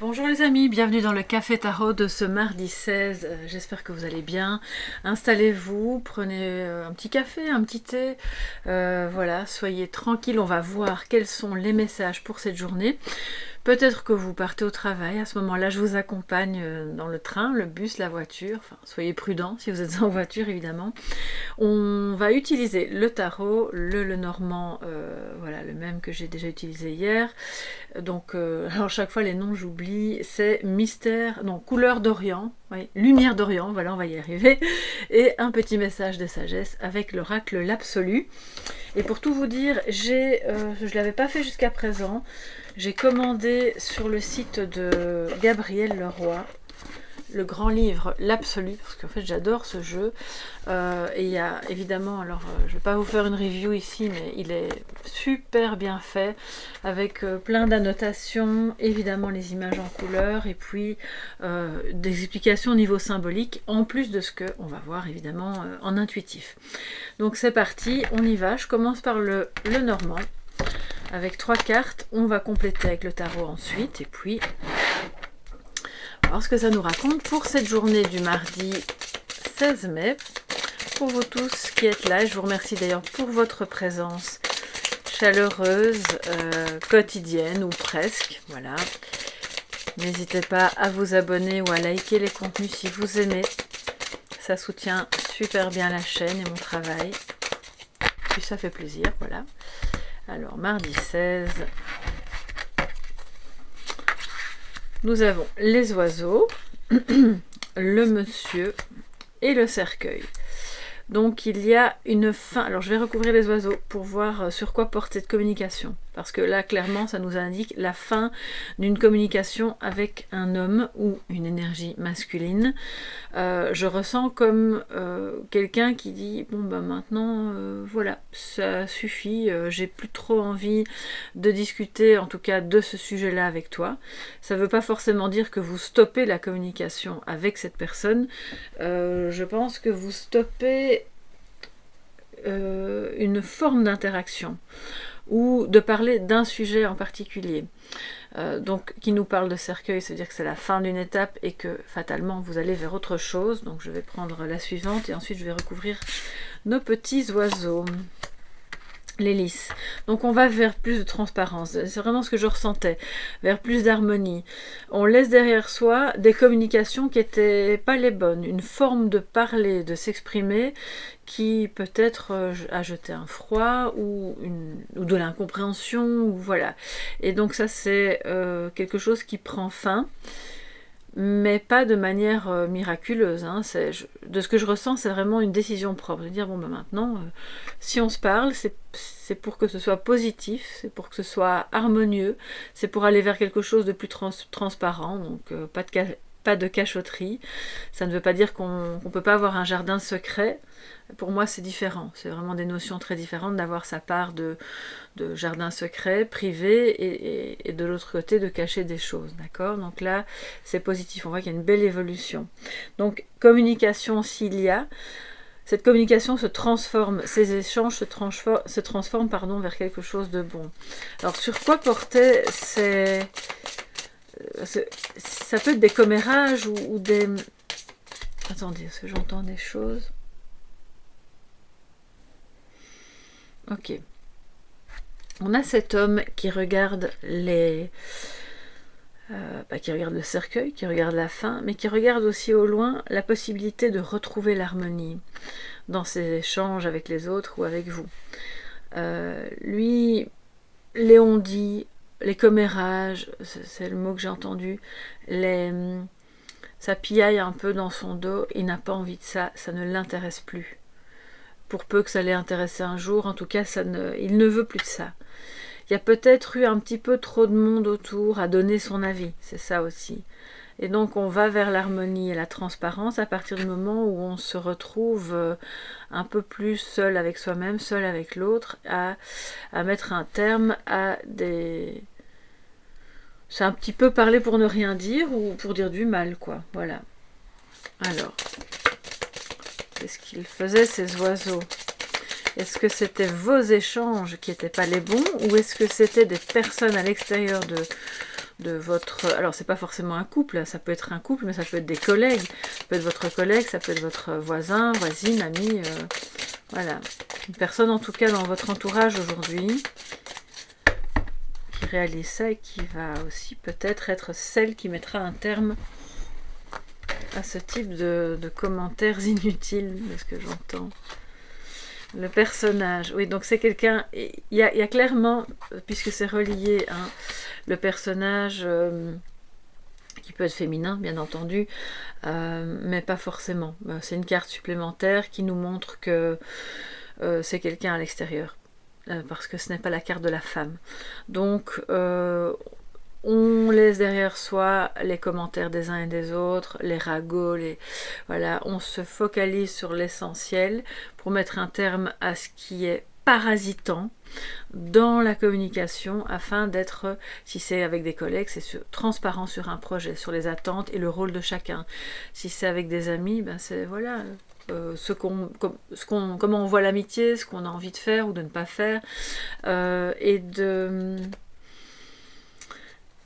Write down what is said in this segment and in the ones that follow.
Bonjour les amis, bienvenue dans le Café Tarot de ce mardi 16. J'espère que vous allez bien. Installez-vous, prenez un petit café, un petit thé. Voilà, soyez tranquille. On va voir quels sont les messages pour cette journée. Peut-être que vous partez au travail. À ce moment-là, je vous accompagne dans le train, le bus, la voiture. Enfin, soyez prudents si vous êtes en voiture, évidemment. On va utiliser le tarot, le Lenormand, voilà, le même que j'ai déjà utilisé hier. Donc, alors chaque fois les noms j'oublie, c'est Mystère, non, Couleur d'Orient, oui, Lumière d'Orient, voilà, on va y arriver, et un petit message de sagesse avec l'oracle l'Absolu. Et pour tout vous dire, je ne l'avais pas fait jusqu'à présent, j'ai commandé sur le site de Gabriel Leroy, le grand livre l'Absolu, parce qu'en fait j'adore ce jeu, et il y a évidemment, alors je ne vais pas vous faire une review ici, mais il est super bien fait, avec plein d'annotations, évidemment les images en couleur, et puis des explications au niveau symbolique, en plus de ce qu'on va voir évidemment en intuitif. Donc c'est parti, on y va, je commence par le Normand, avec 3 cartes, on va compléter avec le tarot ensuite, et puis voir ce que ça nous raconte pour cette journée du mardi 16 mai. Pour vous tous qui êtes là, je vous remercie d'ailleurs pour votre présence chaleureuse, quotidienne ou presque. Voilà. N'hésitez pas à vous abonner ou à liker les contenus si vous aimez. Ça soutient super bien la chaîne et mon travail. Puis ça fait plaisir, voilà. Alors, mardi 16... nous avons les oiseaux, le monsieur et le cercueil. Donc il y a une fin. Alors je vais recouvrir les oiseaux pour voir sur quoi porte cette communication. Parce que là, clairement, ça nous indique la fin d'une communication avec un homme ou une énergie masculine. Je ressens comme quelqu'un qui dit « Bon, ben maintenant, voilà, ça suffit, j'ai plus trop envie de discuter, en tout cas de ce sujet-là avec toi. » Ça ne veut pas forcément dire que vous stoppez la communication avec cette personne. Je pense que vous stoppez une forme d'interaction ou de parler d'un sujet en particulier. Donc qui nous parle de cercueil, c'est-à-dire que c'est la fin d'une étape et que fatalement vous allez vers autre chose. Donc je vais prendre la suivante et ensuite je vais recouvrir nos petits oiseaux. L'hélice. Donc on va vers plus de transparence, c'est vraiment ce que je ressentais, vers plus d'harmonie. On laisse derrière soi des communications qui n'étaient pas les bonnes, une forme de parler, de s'exprimer qui peut-être a jeté un froid ou de l'incompréhension, ou voilà. Et donc ça c'est quelque chose qui prend fin, mais pas de manière miraculeuse. Hein. De ce que je ressens, c'est vraiment une décision propre. De dire, bon, ben maintenant, si on se parle, c'est pour que ce soit positif, c'est pour que ce soit harmonieux, c'est pour aller vers quelque chose de plus transparent, donc pas de cachotterie. Ça ne veut pas dire qu'on ne peut pas avoir un jardin secret. Pour moi, c'est différent. C'est vraiment des notions très différentes d'avoir sa part de jardin secret, privé, et de l'autre côté, de cacher des choses. D'accord ? Donc là, c'est positif. On voit qu'il y a une belle évolution. Donc, communication, s'il y a, cette communication se transforme, ces échanges se transforment vers quelque chose de bon. Alors, sur quoi porter ça peut être des commérages ou des... Attendez, est-ce que j'entends des choses ? Ok. On a cet homme qui regarde qui regarde le cercueil, qui regarde la fin, mais qui regarde aussi au loin la possibilité de retrouver l'harmonie dans ses échanges avec les autres ou avec vous. Lui, les on-dit, les commérages, c'est le mot que j'ai entendu, ça piaille un peu dans son dos, il n'a pas envie de ça, ça ne l'intéresse plus. Pour peu que ça l'ait intéressé un jour, en tout cas, il ne veut plus de ça. Il y a peut-être eu un petit peu trop de monde autour à donner son avis, c'est ça aussi. Et donc on va vers l'harmonie et la transparence à partir du moment où on se retrouve un peu plus seul avec soi-même, seul avec l'autre, à mettre un terme à des... C'est un petit peu parler pour ne rien dire ou pour dire du mal, quoi. Voilà. Alors, qu'est-ce qu'ils faisaient ces oiseaux ? Est-ce que c'était vos échanges qui n'étaient pas les bons, ou est-ce que c'était des personnes à l'extérieur de votre... Alors, c'est pas forcément un couple, ça peut être un couple, mais ça peut être des collègues. Ça peut être votre collègue, ça peut être votre voisin, voisine, ami. Voilà. Une personne, en tout cas, dans votre entourage aujourd'hui, qui réalise ça et qui va aussi peut-être être celle qui mettra un terme à ce type de commentaires inutiles, de ce que j'entends. Le personnage, oui, donc c'est quelqu'un, il y a clairement, puisque c'est relié, hein, le personnage qui peut être féminin, bien entendu, mais pas forcément. C'est une carte supplémentaire qui nous montre que c'est quelqu'un à l'extérieur, parce que ce n'est pas la carte de la femme. Donc, on laisse derrière soi les commentaires des uns et des autres, les ragots, voilà, on se focalise sur l'essentiel pour mettre un terme à ce qui est parasitant dans la communication afin d'être, si c'est avec des collègues, c'est transparent sur un projet, sur les attentes et le rôle de chacun. Si c'est avec des amis, ben c'est voilà, comment on voit l'amitié, ce qu'on a envie de faire ou de ne pas faire,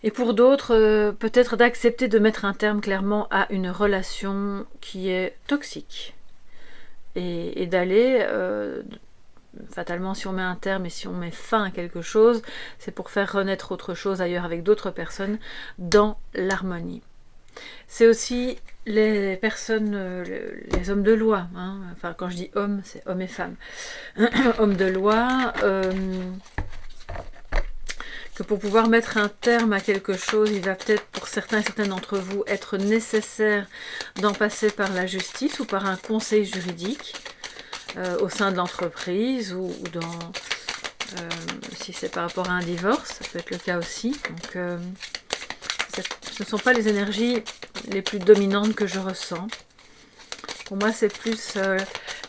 et pour d'autres, peut-être d'accepter de mettre un terme clairement à une relation qui est toxique. Et d'aller, fatalement, si on met un terme et si on met fin à quelque chose, c'est pour faire renaître autre chose ailleurs avec d'autres personnes dans l'harmonie. C'est aussi les personnes, les hommes de loi, hein. Enfin quand je dis hommes, c'est hommes et femmes. Hommes de loi... que pour pouvoir mettre un terme à quelque chose, il va peut-être pour certains et certaines d'entre vous être nécessaire d'en passer par la justice ou par un conseil juridique au sein de l'entreprise ou dans, si c'est par rapport à un divorce, ça peut être le cas aussi. Donc ce ne sont pas les énergies les plus dominantes que je ressens. Pour moi, c'est plus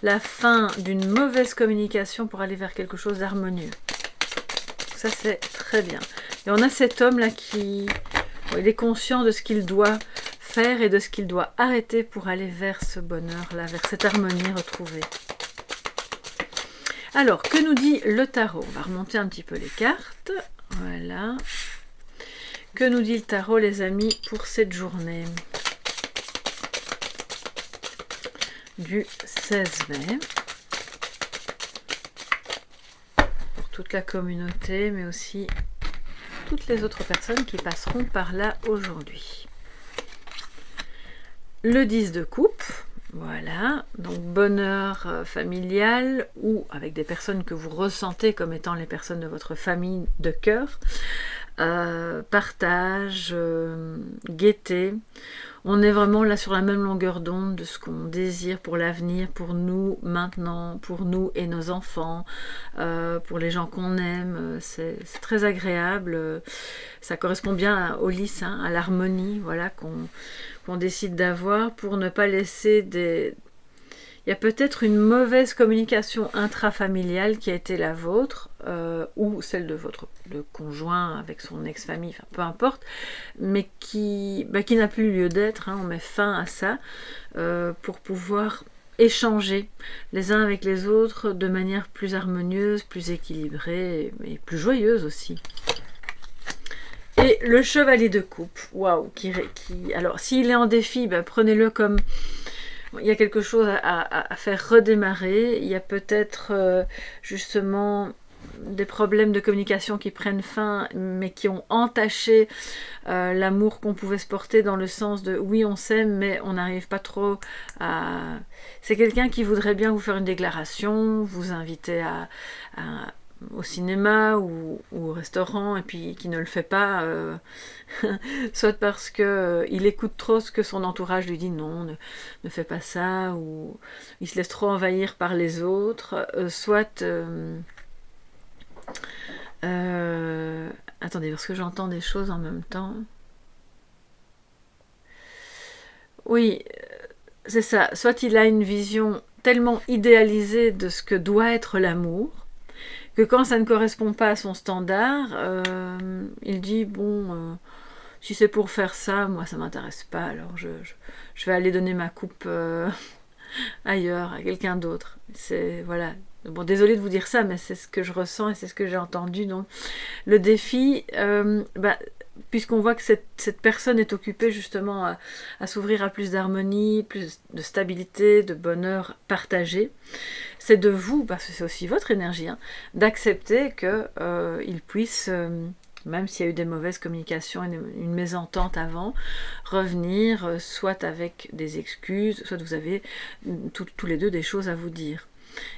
la fin d'une mauvaise communication pour aller vers quelque chose d'harmonieux. Ça, c'est très bien. Et on a cet homme-là qui il est conscient de ce qu'il doit faire et de ce qu'il doit arrêter pour aller vers ce bonheur-là, vers cette harmonie retrouvée. Alors, que nous dit le tarot? On va remonter un petit peu les cartes. Voilà. Que nous dit le tarot, les amis, pour cette journée du 16 mai toute la communauté, mais aussi toutes les autres personnes qui passeront par là aujourd'hui. Le 10 de coupe, voilà, donc bonheur familial ou avec des personnes que vous ressentez comme étant les personnes de votre famille de cœur, partage, gaieté. On est vraiment là sur la même longueur d'onde de ce qu'on désire pour l'avenir, pour nous maintenant, pour nous et nos enfants, pour les gens qu'on aime. C'est très agréable. Ça correspond bien au lys, hein, à l'harmonie, voilà, qu'on décide d'avoir pour ne pas laisser des... Il y a peut-être une mauvaise communication intrafamiliale qui a été la vôtre, ou celle de votre conjoint avec son ex-famille, enfin, peu importe, mais qui n'a plus lieu d'être, hein. On met fin à ça pour pouvoir échanger les uns avec les autres de manière plus harmonieuse, plus équilibrée et plus joyeuse aussi. Et le chevalier de coupe, waouh, alors s'il est en défi, prenez-le comme... Il y a quelque chose à faire redémarrer. Il y a peut-être justement des problèmes de communication qui prennent fin, mais qui ont entaché l'amour qu'on pouvait se porter, dans le sens de oui, on s'aime, mais on n'arrive pas trop à... C'est quelqu'un qui voudrait bien vous faire une déclaration, vous inviter au cinéma ou au restaurant, et puis qui ne le fait pas, soit parce que il écoute trop ce que son entourage lui dit, non, ne fais pas ça, ou il se laisse trop envahir par les autres, soit attendez, parce que j'entends des choses en même temps. Oui, c'est ça, soit il a une vision tellement idéalisée de ce que doit être l'amour, que quand ça ne correspond pas à son standard, il dit, bon, si c'est pour faire ça, moi ça m'intéresse pas, alors je vais aller donner ma coupe ailleurs, à quelqu'un d'autre. C'est, voilà. Bon, désolée de vous dire ça, mais c'est ce que je ressens et c'est ce que j'ai entendu. Donc, le défi, puisqu'on voit que cette personne est occupée justement à s'ouvrir à plus d'harmonie, plus de stabilité, de bonheur partagé, c'est de vous, parce que c'est aussi votre énergie, hein, d'accepter qu'il puisse, même s'il y a eu des mauvaises communications, une mésentente avant, revenir soit avec des excuses, soit vous avez tous les deux des choses à vous dire.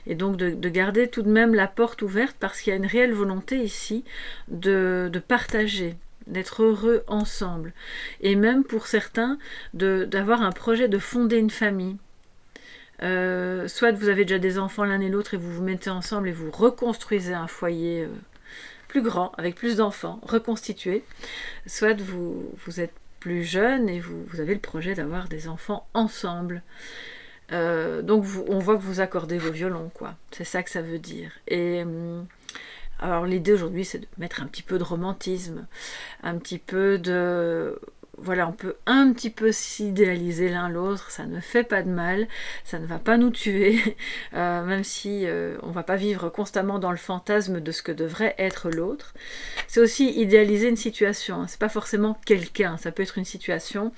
Et donc de garder tout de même la porte ouverte, parce qu'il y a une réelle volonté ici de partager, d'être heureux ensemble. Et même pour certains, d'avoir un projet de fonder une famille. Soit vous avez déjà des enfants l'un et l'autre et vous vous mettez ensemble et vous reconstruisez un foyer plus grand, avec plus d'enfants, reconstitué. Soit vous êtes plus jeune et vous avez le projet d'avoir des enfants ensemble. Donc on voit que vous accordez vos violons, quoi. C'est ça que ça veut dire. Et alors l'idée aujourd'hui, c'est de mettre un petit peu de romantisme, un petit peu de... Voilà, on peut un petit peu s'idéaliser l'un l'autre, ça ne fait pas de mal, ça ne va pas nous tuer, même si on ne va pas vivre constamment dans le fantasme de ce que devrait être l'autre. C'est aussi idéaliser une situation, hein. C'est pas forcément quelqu'un, ça peut être une situation.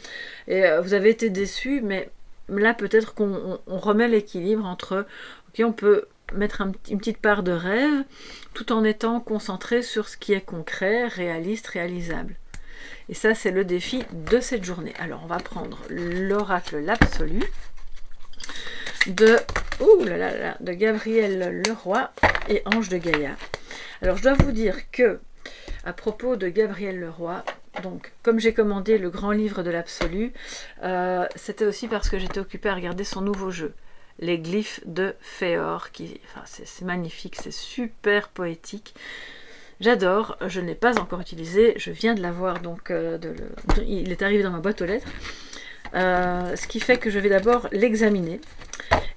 Et vous avez été déçu, mais là peut-être qu'on remet l'équilibre entre, ok, on peut mettre une petite part de rêve, tout en étant concentré sur ce qui est concret, réaliste, réalisable. Et ça, c'est le défi de cette journée. Alors, on va prendre l'oracle l'absolu de Gabriel Leroy et Ange de Gaïa. Alors, je dois vous dire que, à propos de Gabriel Leroy, donc, comme j'ai commandé le grand livre de l'absolu, c'était aussi parce que j'étais occupée à regarder son nouveau jeu, les glyphes de Féor, c'est magnifique, c'est super poétique. J'adore, je ne l'ai pas encore utilisé, je viens de l'avoir, donc il est arrivé dans ma boîte aux lettres. Ce qui fait que je vais d'abord l'examiner.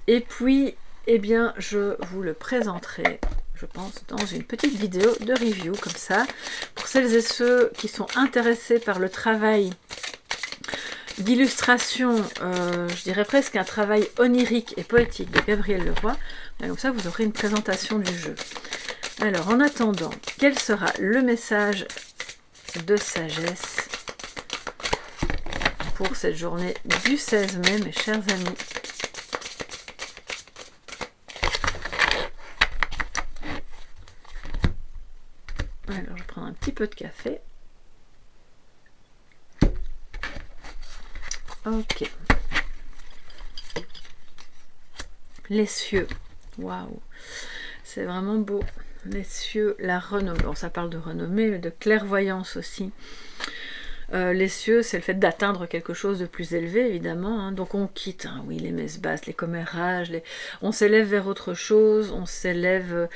Et puis, eh bien, je vous le présenterai, je pense, dans une petite vidéo de review, comme ça, pour celles et ceux qui sont intéressés par le travail d'illustration, je dirais presque un travail onirique et poétique de Gabriel Leroy. Et comme ça, vous aurez une présentation du jeu. Alors, en attendant, quel sera le message de sagesse pour cette journée du 16 mai, mes chers amis? Alors, je prends un petit peu de café. Ok. Les cieux. Waouh. C'est vraiment beau. Les cieux, la renommée. Bon, ça parle de renommée, mais de clairvoyance aussi. Les cieux, c'est le fait d'atteindre quelque chose de plus élevé, évidemment. Hein. Donc on quitte, hein, oui, les messes basses, les commérages, on s'élève vers autre chose, on s'élève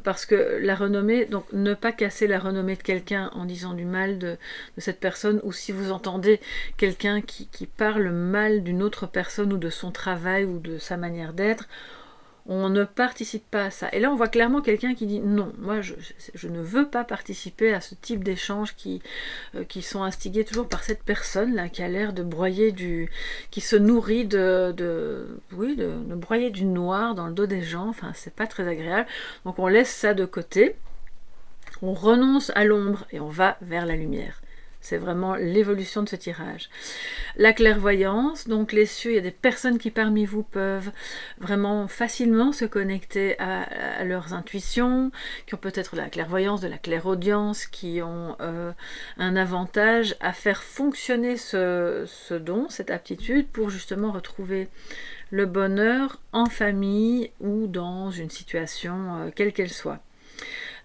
parce que la renommée, donc ne pas casser la renommée de quelqu'un en disant du mal de cette personne, ou si vous entendez quelqu'un qui parle mal d'une autre personne ou de son travail ou de sa manière d'être, on ne participe pas à ça. Et là, on voit clairement quelqu'un qui dit non, moi je ne veux pas participer à ce type d'échanges qui sont instigués toujours par cette personne-là qui a l'air de broyer qui se nourrit de broyer du noir dans le dos des gens. Enfin, c'est pas très agréable. Donc on laisse ça de côté, on renonce à l'ombre et on va vers la lumière. C'est vraiment l'évolution de ce tirage. La clairvoyance, donc les cieux, il y a des personnes qui parmi vous peuvent vraiment facilement se connecter à leurs intuitions, qui ont peut-être de la clairvoyance, de la clairaudience, qui ont un avantage à faire fonctionner ce don, cette aptitude, pour justement retrouver le bonheur en famille ou dans une situation quelle qu'elle soit.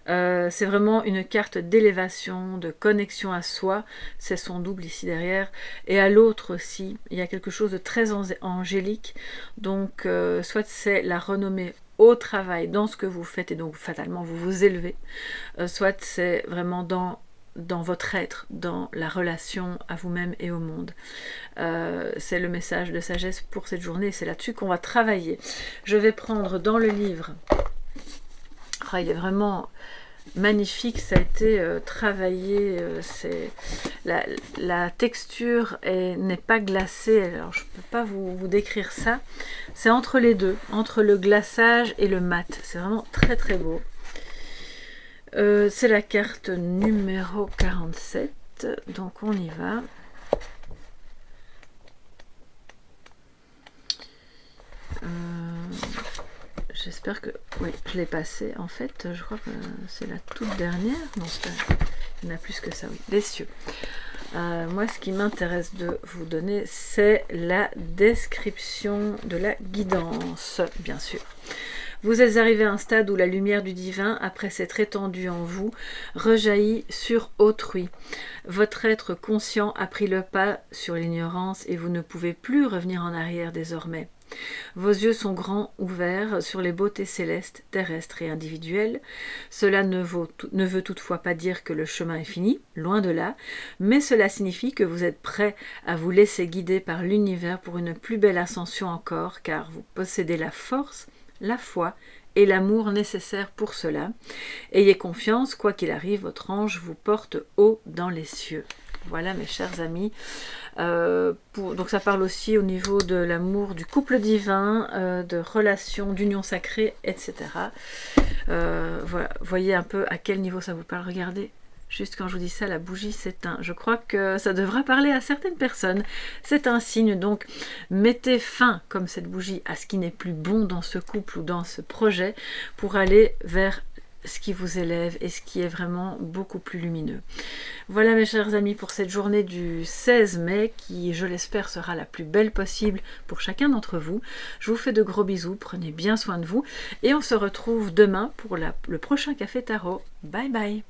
C'est vraiment une carte d'élévation, de connexion à soi, c'est son double ici derrière, et à l'autre aussi, il y a quelque chose de très angélique, donc soit c'est la renommée au travail, dans ce que vous faites, et donc fatalement vous vous élevez, soit c'est vraiment dans votre être, dans la relation à vous-même et au monde. C'est le message de sagesse pour cette journée, c'est là-dessus qu'on va travailler. Je vais prendre dans le livre... il est vraiment magnifique, ça a été travaillé, la texture n'est pas glacée, alors je ne peux pas vous décrire ça, c'est entre les deux, entre le glaçage et le mat, c'est vraiment très très beau. C'est la carte numéro 47, vite, donc on y va. J'espère que... Oui, je l'ai passé. En fait, je crois que c'est la toute dernière. Non, il y en a plus que ça, oui. Les cieux. Moi, ce qui m'intéresse de vous donner, c'est la description de la guidance, bien sûr. Vous êtes arrivé à un stade où la lumière du divin, après s'être étendue en vous, rejaillit sur autrui. Votre être conscient a pris le pas sur l'ignorance et vous ne pouvez plus revenir en arrière désormais. Vos yeux sont grands ouverts sur les beautés célestes, terrestres et individuelles. Cela ne veut toutefois pas dire que le chemin est fini, loin de là, mais cela signifie que vous êtes prêt à vous laisser guider par l'univers pour une plus belle ascension encore, car vous possédez la force, la foi et l'amour nécessaires pour cela. Ayez confiance, quoi qu'il arrive, votre ange vous porte haut dans les cieux. Voilà mes chers amis. Donc ça parle aussi au niveau de l'amour, du couple divin, de relations, d'union sacrée, etc. Voilà, voyez un peu à quel niveau ça vous parle. Regardez, juste quand je vous dis ça, la bougie s'éteint. Je crois que ça devra parler à certaines personnes. C'est un signe, donc mettez fin, comme cette bougie, à ce qui n'est plus bon dans ce couple ou dans ce projet pour aller vers ce qui vous élève et ce qui est vraiment beaucoup plus lumineux. Voilà mes chers amis pour cette journée du 16 mai qui, je l'espère, sera la plus belle possible pour chacun d'entre vous. Je vous fais de gros bisous, prenez bien soin de vous et on se retrouve demain pour le prochain Café Tarot. Bye bye.